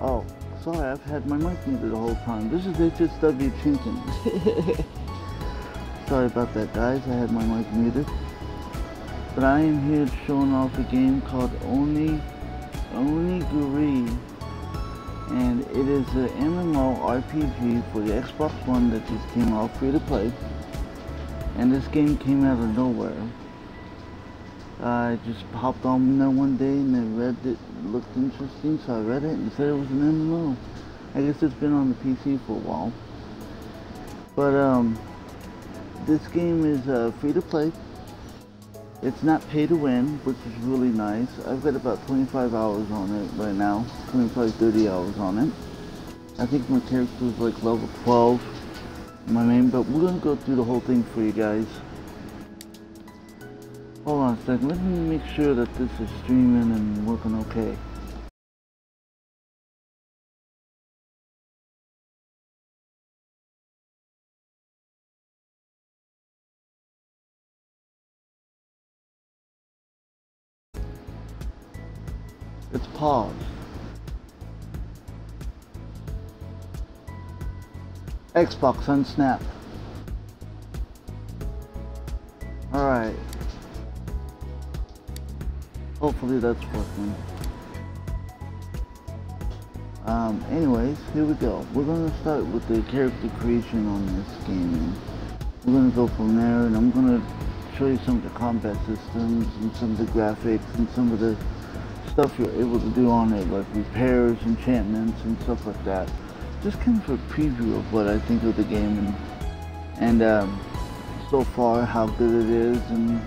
Oh, sorry, I've had my mic muted the whole time. This is HSW Chinkin. Sorry about that, guys. I had my mic muted. But I am here showing off a game called Onigiri. And it is an MMORPG for the Xbox One that just came out free to play. And this game came out of nowhere. I just hopped on there one day and I read it. It looked interesting, so I read it and said it was an MMO. I guess it's been on the PC for a while. But this game is free to play. It's not pay to win, which is really nice. I've got about 25 hours on it right now. 25, 30 hours on it. I think my character is like level 12. My main, but we're gonna go through the whole thing for you guys. Hold on a second, let me make sure that this is streaming and working okay. It's paused. Xbox unsnap. Alright. Hopefully that's working. Anyways, here we go. We're going to start with the character creation on this game. We're going to go from there, and I'm going to show you some of the combat systems and some of the graphics and some of the stuff you're able to do on it, like repairs, enchantments, and stuff like that. Just kind of a preview of what I think of the game and so far how good it is, and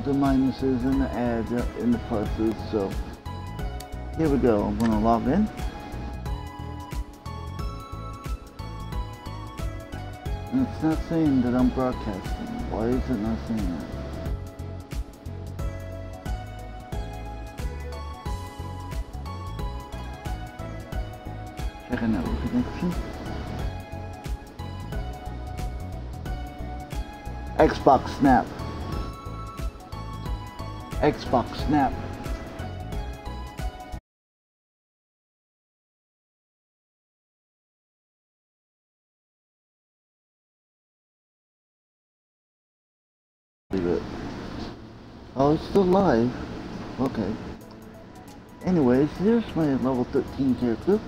the minuses and the adds and the pluses. So here we go. I'm gonna log in. And it's not saying that I'm broadcasting. Why is it not saying that? Checking network connection. Xbox Snap. Xbox Snap. Leave it. Oh, it's still live. Okay. Anyways, here's my level 13 character.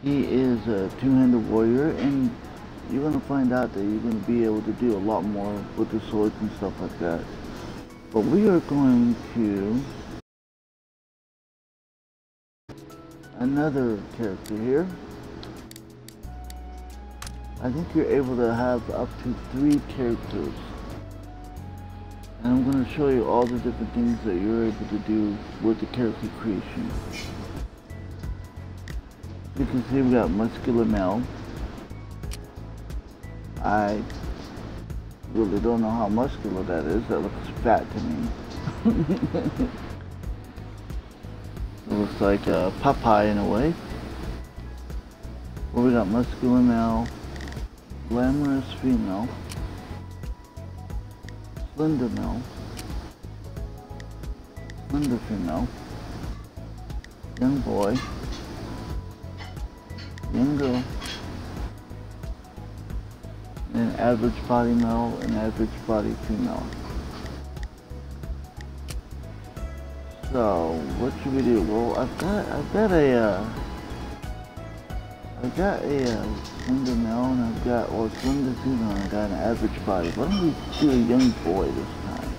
He is a two-handed warrior, and you're going to find out that you're going to be able to do a lot more with the swords and stuff like that. But we are going to another character here. I think you're able to have up to 3 characters. And I'm going to show you all the different things that you're able to do with the character creation. You can see we got muscular male. I really don't know how muscular that is. That looks fat to me. It looks like a Popeye in a way. Well, we got muscular male, glamorous female, slender male, slender female, young boy, young girl, and average body male and average body female. So what should we do? Well, I've got a slender male, and I've got, or slender female, and I got an average body. Why don't we do a young boy this time?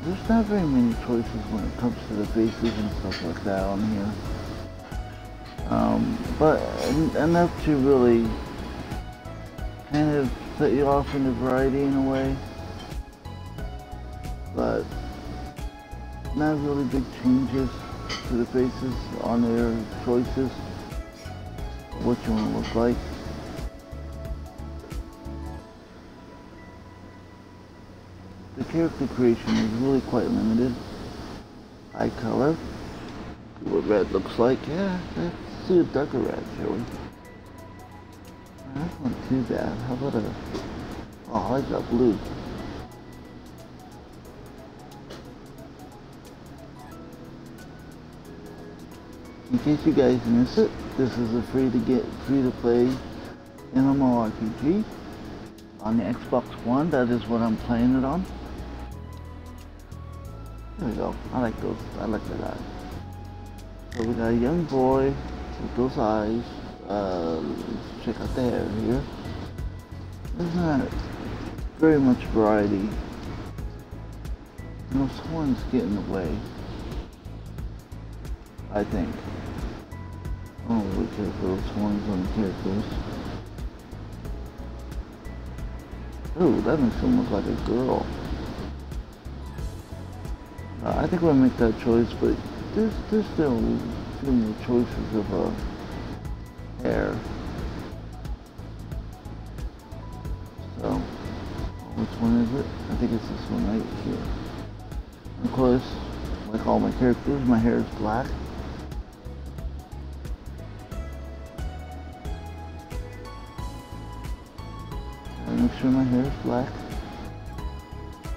There's not very many choices when it comes to the faces and stuff like that on here. But enough to really kind of set you off in the variety in a way. But not really big changes to the faces on their choices, what you want to look like. The character creation is really quite limited. Eye color, see what red looks like. Yeah, let's see a darker red, shall we? That's not too bad. How about a, oh, I like that blue. In case you guys miss it, this is a free to play MMORPG on the Xbox One. That is what I'm playing it on. There we go. I like those. I like that guy. So we got a young boy with those eyes. Let's check out the hair here. There's not very much variety. Those horns get in the way, I think. Oh, we care for those horns on the characters. Ooh, that makes him look like a girl. I think we'll make that choice, but there's still a few more choices of hair. So, which one is it? I think it's this one right here. Of course, like all my characters, my hair is black. Make sure my hair is black.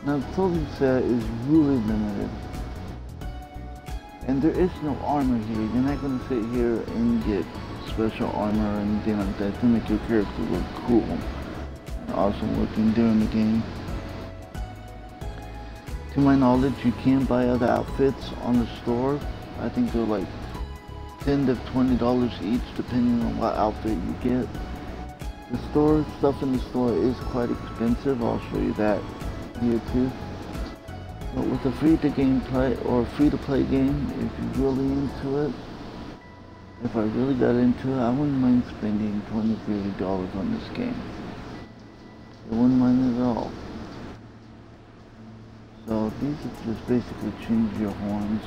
Now the clothing set is really limited. And there is no armor here. You're not going to sit here and get special armor or anything like that to make your character look cool and awesome looking during the game. To my knowledge, you can buy other outfits on the store. I think they're like $10 to $20 each depending on what outfit you get. The stuff in the store is quite expensive. I'll show you that here too. But with a free to play game, if you're really into it, if I really got into it, I wouldn't mind spending $20 to $30 on this game. I wouldn't mind it at all. So these are just basically change your horns,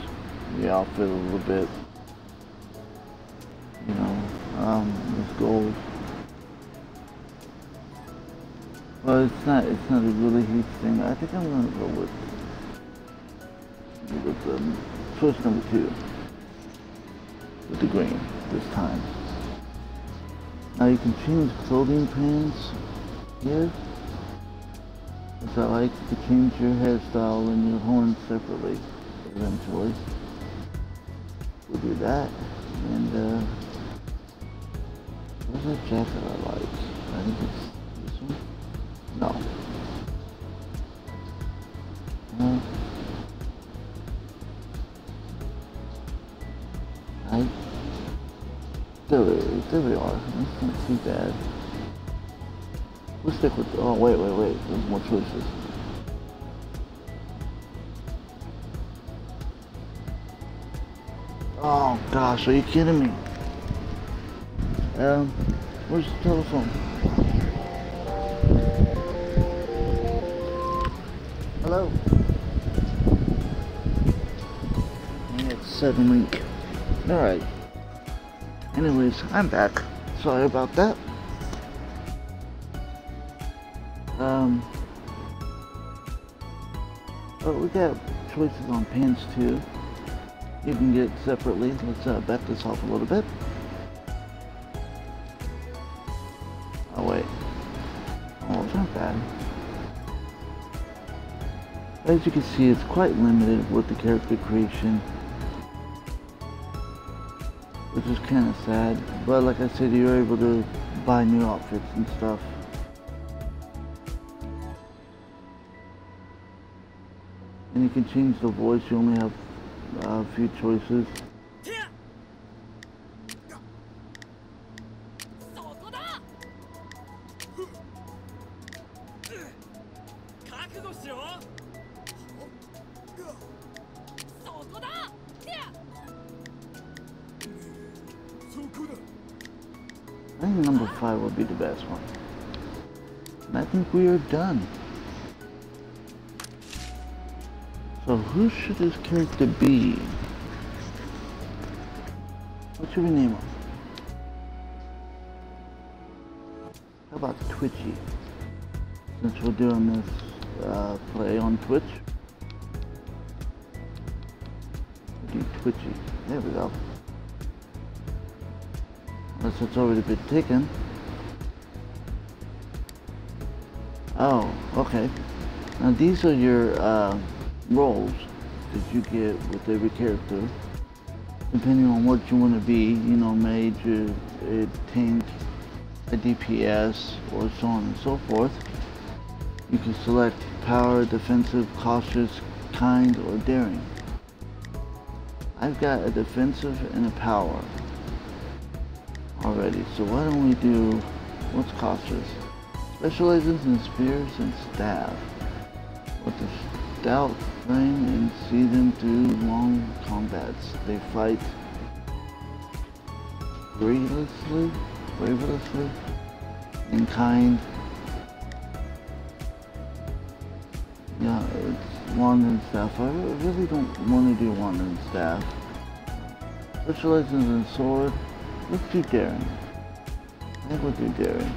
the outfit a little bit. You know, this gold. Well, it's not a really huge thing. I think I'm gonna go with choice number 2. With the green this time. Now you can change clothing pants here. Which I like. You can change your hairstyle and your horns separately eventually. We'll do that. And where's that jacket I like? I think it's this one. No. There we are. That's not too bad. We'll stick with, oh wait, there's more choices. Oh gosh, are you kidding me? Where's the telephone? Hello? Yeah, it's 7 week. Alright. Anyways, I'm back. Sorry about that. But we got choices on pants too. You can get it separately. Let's back this off a little bit. Oh wait. Oh, it's not bad. As you can see, it's quite limited with the character creation, which is kind of sad. But like I said, you're able to buy new outfits and stuff. And you can change the voice. You only have a few choices. I think number 5 will be the best one. And I think we are done. So who should this character be? What should we name him? How about Twitchy? Since we're doing this play on Twitch. We'll do Twitchy. There we go. Unless it's already been taken. Oh, okay. Now these are your roles that you get with every character. depending on what you want to be, you know, mage, a tank, a DPS, or so on and so forth. You can select power, defensive, cautious, kind, or daring. I've got a defensive and a power already, so why don't we do, what's cautious? Specializes in spears and staff. With the stout frame and see them through long combats. They fight bravelessly, and kind. Yeah, it's wand and staff. I really don't want to do wand and staff. Specializes in sword. Let's do daring. I think we'll do daring.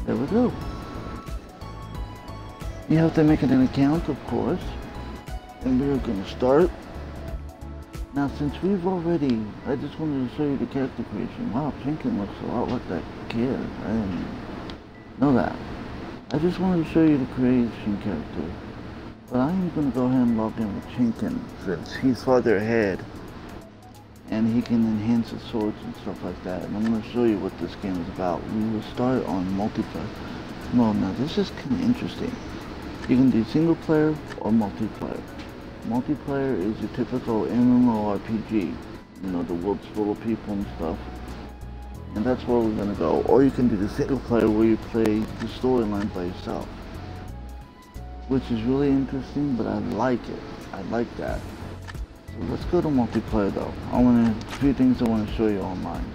There we go. You have to make it an account, of course. And we're going to start. Now, since we've already, I just wanted to show you the character creation. Wow, Jenkins looks a lot like that kid. I didn't know that. I just wanted to show you the creation character. But I am going to go ahead and log in with Chinkin since he's farther ahead. And he can enhance his swords and stuff like that. And I'm going to show you what this game is about. We will start on multiplayer. Well, now this is kind of interesting. You can do single player or multiplayer. Multiplayer is your typical MMORPG. You know, the world's full of people and stuff. And that's where we're going to go. Or you can do the single player where you play the storyline by yourself. Which is really interesting, but I like it. I like that. So let's go to multiplayer though. A few things I want to show you online.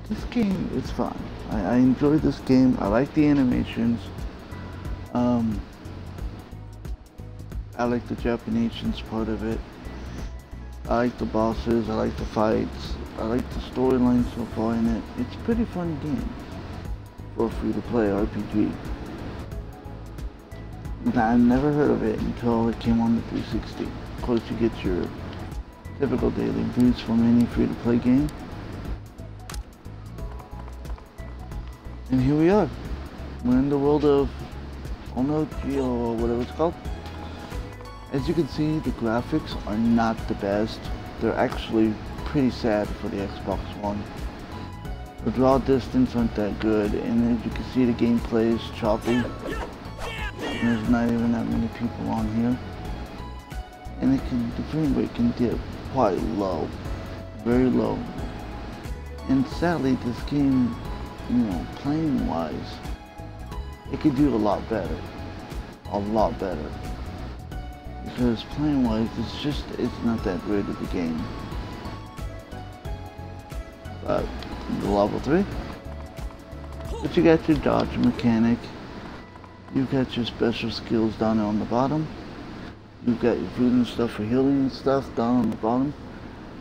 This game is fun. I enjoy this game. I like the animations. I like the Japanese part of it. I like the bosses. I like the fights. I like the storyline so far in it. It's a pretty fun game for a free-to-play RPG. I never heard of it until it came on the 360. Of course, you get your typical daily boost from any free-to-play game. And here we are. We're in the world of Onigiri or whatever it's called. As you can see, the graphics are not the best. They're actually pretty sad for the Xbox One. The draw distance aren't that good, and as you can see, the gameplay is choppy. There's not even that many people on here. And the frame rate can dip quite low. Very low. And sadly, this game, you know, playing wise, it could do a lot better. A lot better. Because playing wise, it's not that great of a game. But the level 3. But you got your dodge mechanic. You've got your special skills down there on the bottom. You've got your food and stuff for healing and stuff down on the bottom.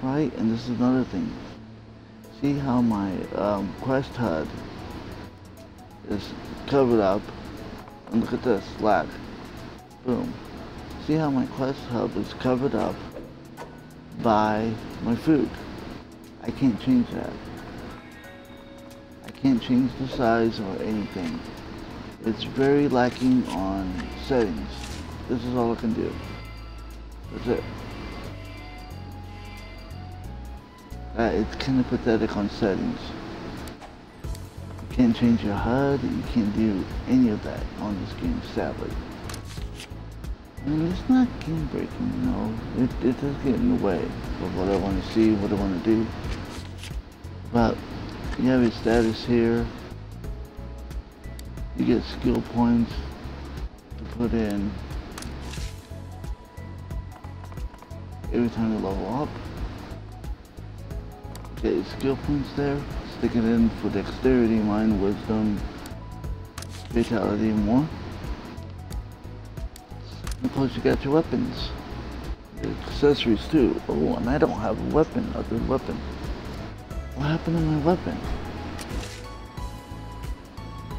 Right? And this is another thing. See how my quest HUD is covered up. And look at this, lag. Boom. See how my quest hub is covered up by my food. I can't change that. I can't change the size or anything. It's very lacking on settings. This is all I can do. That's it. It's kind of pathetic on settings. You can't change your HUD. You can't do any of that on this game, sadly. I mean, it's not game breaking, you know. It does get in the way of what I want to see, what I want to do. But you have your status here. You get skill points to put in every time you level up. You get your skill points there. Stick it in for dexterity, mind, wisdom, vitality, and more. Of course, you got your weapons, your accessories too. Oh, and I don't have a weapon, other weapon. What happened to my weapon?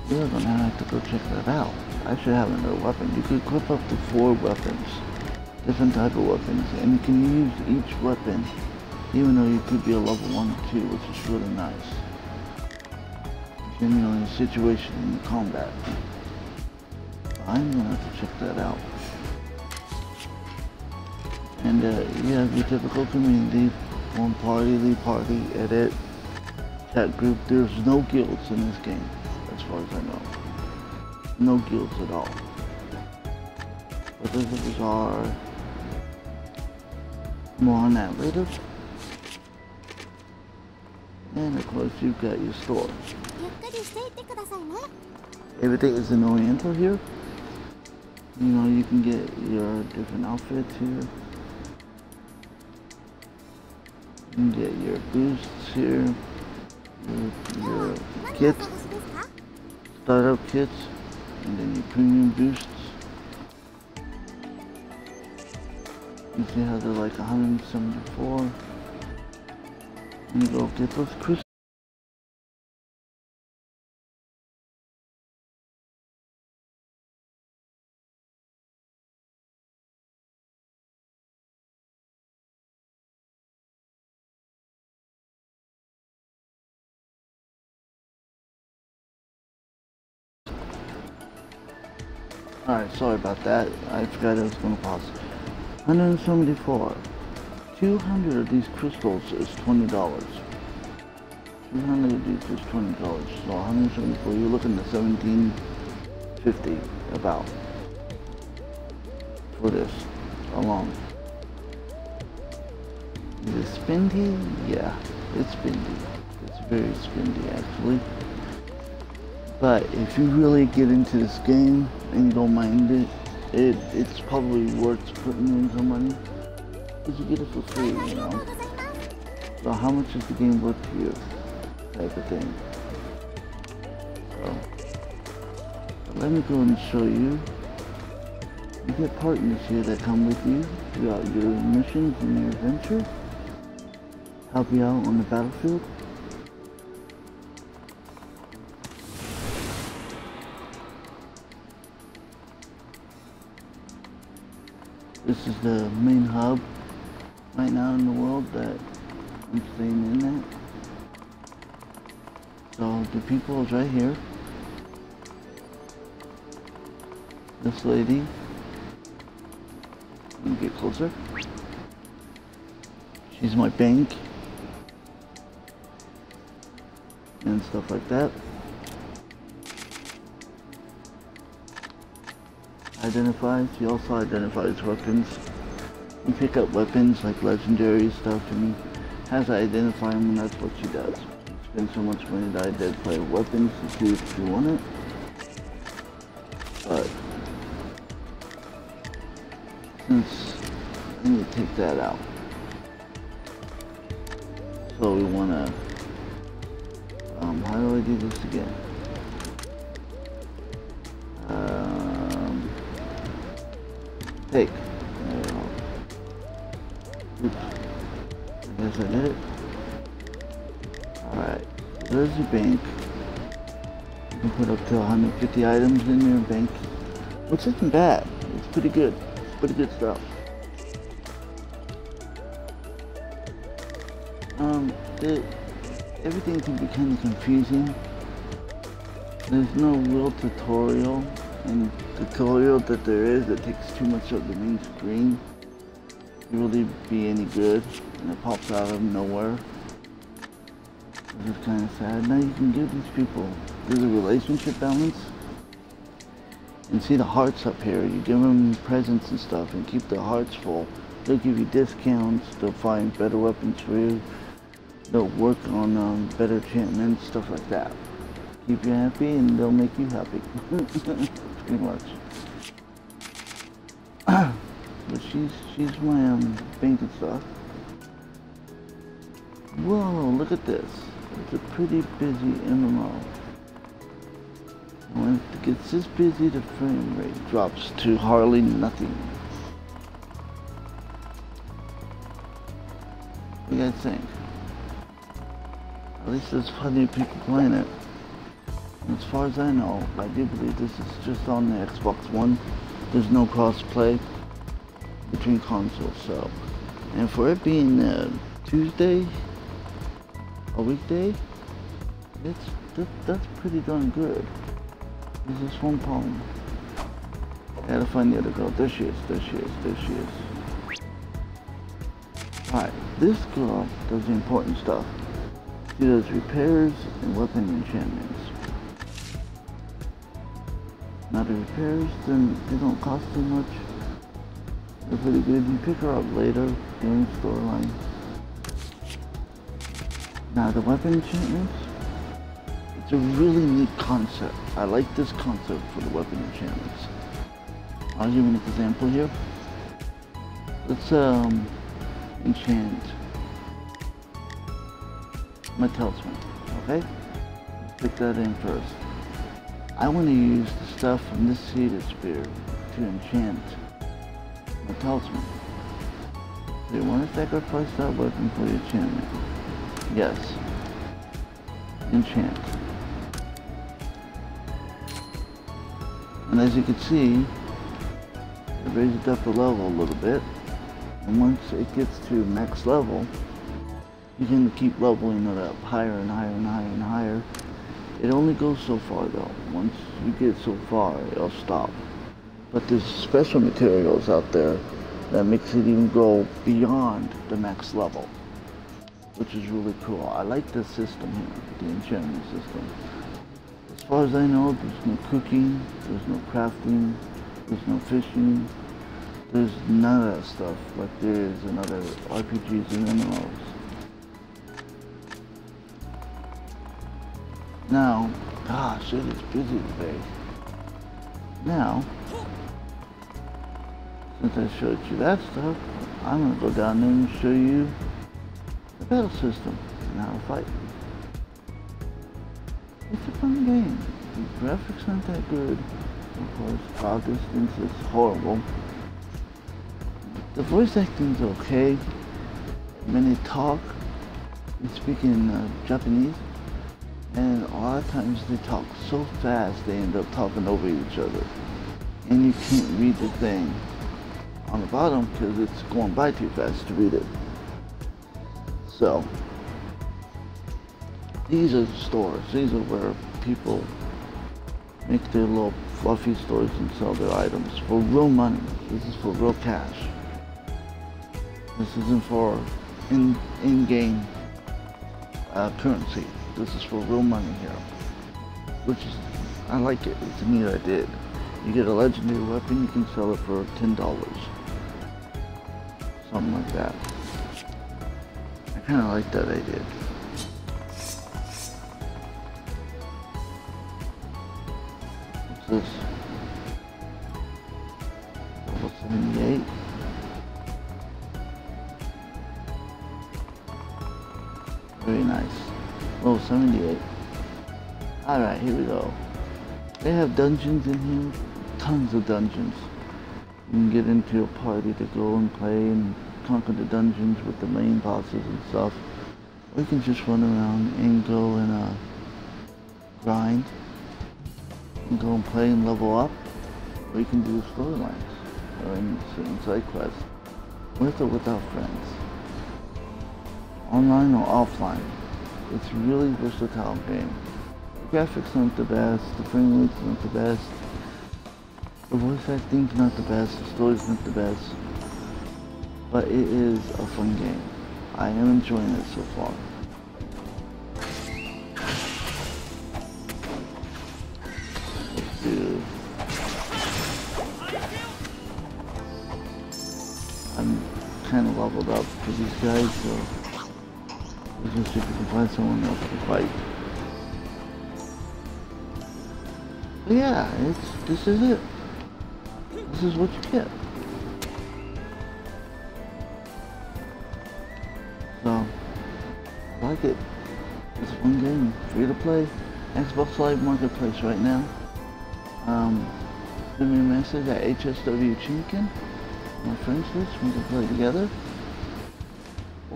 We're gonna have to go check that out. I should have another weapon. You could equip up to 4 weapons, different type of weapons, and you can use each weapon, even though you could be a level 1 or 2, which is really nice. Depending on the situation in the combat. I'm gonna have to check that out. And you have your typical community, one party, leave party, edit, chat group. There's no guilds in this game, as far as I know. No guilds at all. But others are. More on that later. And of course you've got your store. Everything is in Oriental here. You know, you can get your different outfits here. You can get your boosts here. Your kits. Startup kits. And then your premium boosts. You see how they're like 174. And you go get those crystals. Alright, sorry about that. I forgot I was going to pause. 174. 200 of these crystals is $20. 200 of these is $20. So 174, you're looking at $17.50 about for this alone. Is it spendy? Yeah, it's spendy. It's very spendy actually. But if you really get into this game and you don't mind it, it's probably worth putting in some money. Because you get it for free, you know. So how much is the game worth to you? Type of thing. So let me go and show you. You get partners here that come with you throughout your missions and your adventure. Help you out on the battlefield. This is the main hub right now in the world that I'm staying in at. So the people is right here. This lady. Let me get closer. She's my bank. And stuff like that. Identifies, she also identifies weapons. You pick up weapons like legendary stuff and has to identify them, and that's what she does. Spend so much money to identify weapons to see if you want it. But since I need to take that out. So we wanna how do I do this again? Take. Oops. I guess I did it. Alright. So there's your bank. You can put up to 150 items in your bank. Which isn't bad. It's pretty good. It's pretty good stuff. Everything can be kind of confusing. There's no real tutorial. And the tutorial that there is, that takes too much of the main screen to really be any good, and it pops out of nowhere. This is kind of sad. Now you can give these people, there's a relationship balance, and see the hearts up here. You give them presents and stuff and keep their hearts full. They'll give you discounts, they'll find better weapons for you, they'll work on better enchantments, stuff like that. Keep you happy and they'll make you happy. Pretty much. But she's my bank and stuff. Whoa, look at this. It's a pretty busy MMO. When it gets this busy, the frame rate drops to hardly nothing. What do you guys think? At least there's plenty of people playing it. As far as I know, I do believe this is just on the Xbox One. There's no cross-play between consoles, so. And for it being Tuesday, a weekday, that's pretty darn good. There's this one problem. I gotta find the other girl. There she is, there she is, there she is. Alright, this girl does the important stuff. She does repairs and weapon enchantments. Now the repairs, then they don't cost too much. They're pretty good. You pick her up later during the storyline. Now the weapon enchantments, it's a really neat concept. I like this concept for the weapon enchantments. I'll give you an example here. Let's enchant my talisman, okay? Pick that in first. I want to use the stuff from this seeded spear to enchant my talisman. So you want to sacrifice that weapon for the enchantment? Yes. Enchant. And as you can see, it raises up the level a little bit. And once it gets to max level, you can keep leveling it up higher and higher and higher and higher. It only goes so far though. Once you get so far, it'll stop. But there's special materials out there that makes it even go beyond the max level, which is really cool. I like this system here, the enchantment system. As far as I know, there's no cooking, there's no crafting, there's no fishing, there's none of that stuff like there is in other RPGs and MMOs. Now, gosh, it is busy today. Now, since I showed you that stuff, I'm going to go down there and show you the battle system and how to fight. It's a fun game. The graphics aren't that good. Of course, crowd distance is horrible. The voice acting is okay. When they talk, they speak in Japanese, and a lot of times they talk so fast they end up talking over each other. And you can't read the thing on the bottom because it's going by too fast to read it. So, these are stores. These are where people make their little fluffy stores and sell their items for real money. This is for real cash. This isn't for in-game currency. This is for real money here. Which is, I like it. It's a neat idea. You get a legendary weapon, you can sell it for $10. Something like that. I kind of like that idea. What's this? Level 78. Very nice. Level 78. Alright, here we go. They have dungeons in here. Tons of dungeons. You can get into a party to go and play and conquer the dungeons with the main bosses and stuff. Or you can just run around and go and grind. And go and play and level up. Or you can do storylines. Or in certain side quests. With or without friends. Online or offline. It's a really versatile game. The graphics aren't the best, the frame rate's not the best, the voice acting's not the best, the story's not the best, but it is a fun game. I am enjoying it so far. Let's do... I'm kind of leveled up for these guys, so let's just see if we can find someone else to fight. But yeah, this is it. This is what you get. So, I like it. It's a fun game, free to play. Xbox Live Marketplace right now. Send me a message at HSW Chinkin, my friends list, we can play together.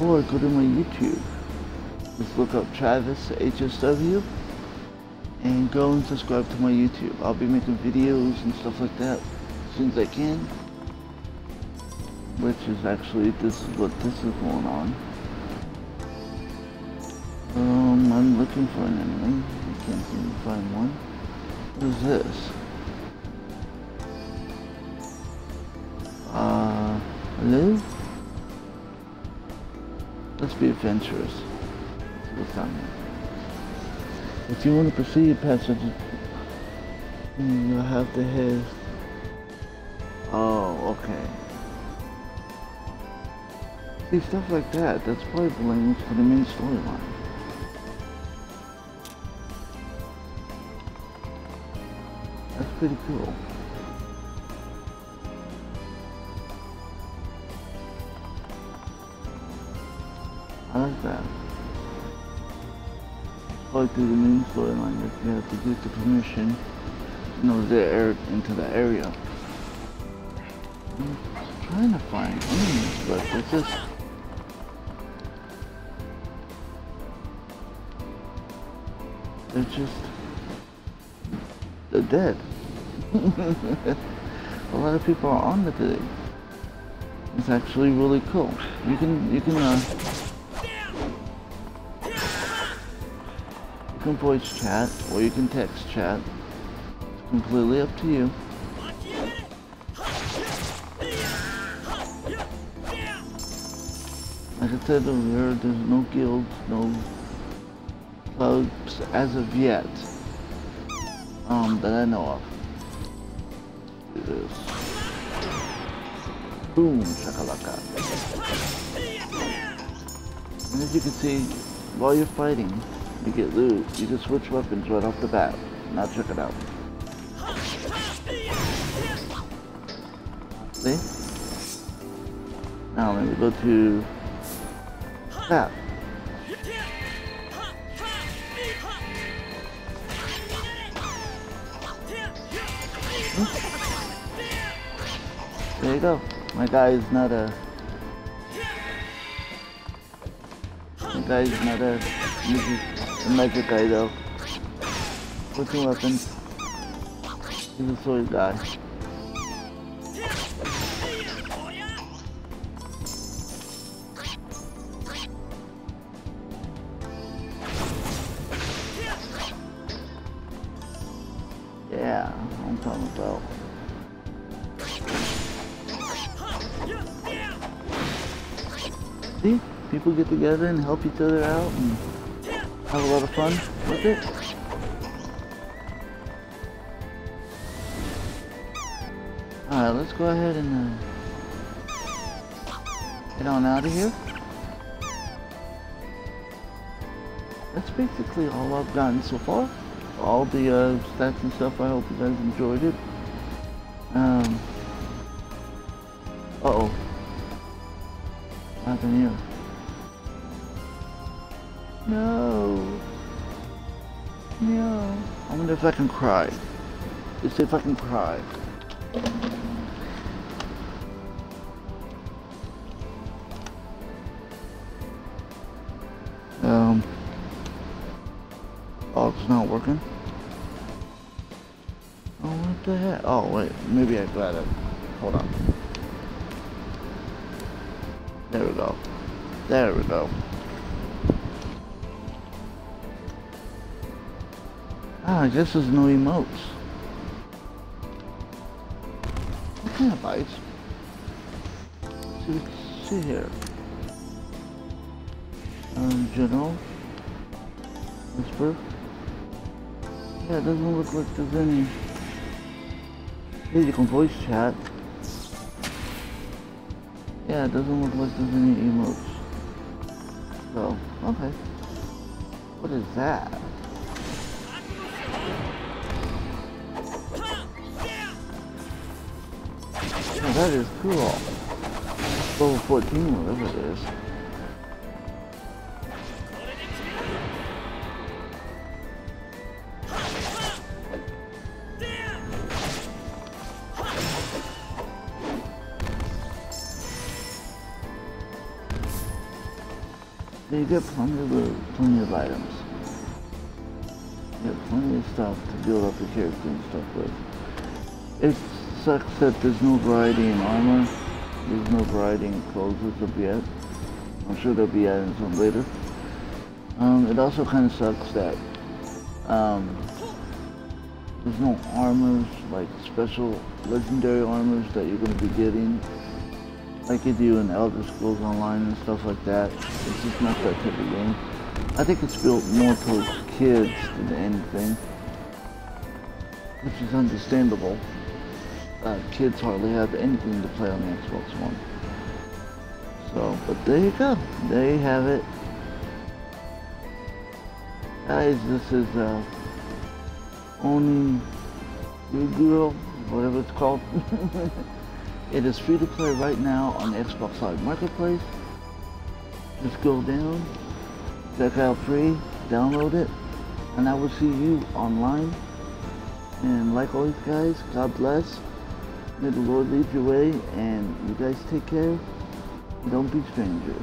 Or go to my YouTube. Just look up Travis HSW and go and subscribe to my YouTube. I'll be making videos and stuff like that as soon as I can. Which is actually, this is what this is going on. I'm looking for an enemy. I can't seem to find one. What is this? Hello? be adventurous. What's down here? If you want to proceed past it, you'll have to head. Oh, okay. See, stuff like that, that's probably belongs to the main storyline. That's pretty cool. I like that. Probably through the main storyline that you have to get the permission in order to air into the area. I'm trying to find enemies, but it's just... they're dead. A lot of people are on the today. It's actually really cool. You can voice chat or you can text chat. It's completely up to you. Like I said earlier, there's no guilds, no clubs as of yet. That I know of. Do this. Boom, shakalaka. And as you can see, while you're fighting, you get loot. You can switch weapons right off the bat. Now check it out. See? Now let me go to that. There you go. My guy is not a magic guy though. Switching weapons. He's a sword guy. Yeah, I'm talking about. See? People get together and help each other out and have a lot of fun with it. Alright, let's go ahead and get on out of here. That's basically all I've gotten so far. All the stats and stuff. I hope you guys enjoyed it. Uh-oh. What happened here? No. No. I wonder if I can cry. Let's see if I can cry. Oh, it's not working? Oh, what the heck? Oh, wait. Maybe I got it. Hold on. There we go. There we go. Ah, I guess there's no emotes. What kind of bites? Let's see here. General. Whisper. Yeah, it doesn't look like there's any. Hey, you can voice chat. Yeah, it doesn't look like there's any emotes. So, okay. What is that? Oh, that is cool. Level 14, whatever it is. You get plenty of items. You get plenty of stuff to build up your character and stuff with. It sucks that there's no variety in armor. There's no variety in clothes as of yet. I'm sure they'll be adding some later. It also kind of sucks that there's no armors, like special legendary armors that you're going to be getting like you do in Elder Scrolls Online and stuff like that. It's just not that type of game. I think it's built more towards kids than anything, which is understandable. Kids hardly have anything to play on the Xbox One. So, but there you go. There you have it. Guys, this is Onigiri, whatever it's called. It is free to play right now on the Xbox Live Marketplace. Just go down, check out free, download it, and I will see you online. And like always, guys, God bless. May the Lord lead your way, and you guys take care. Don't be strangers.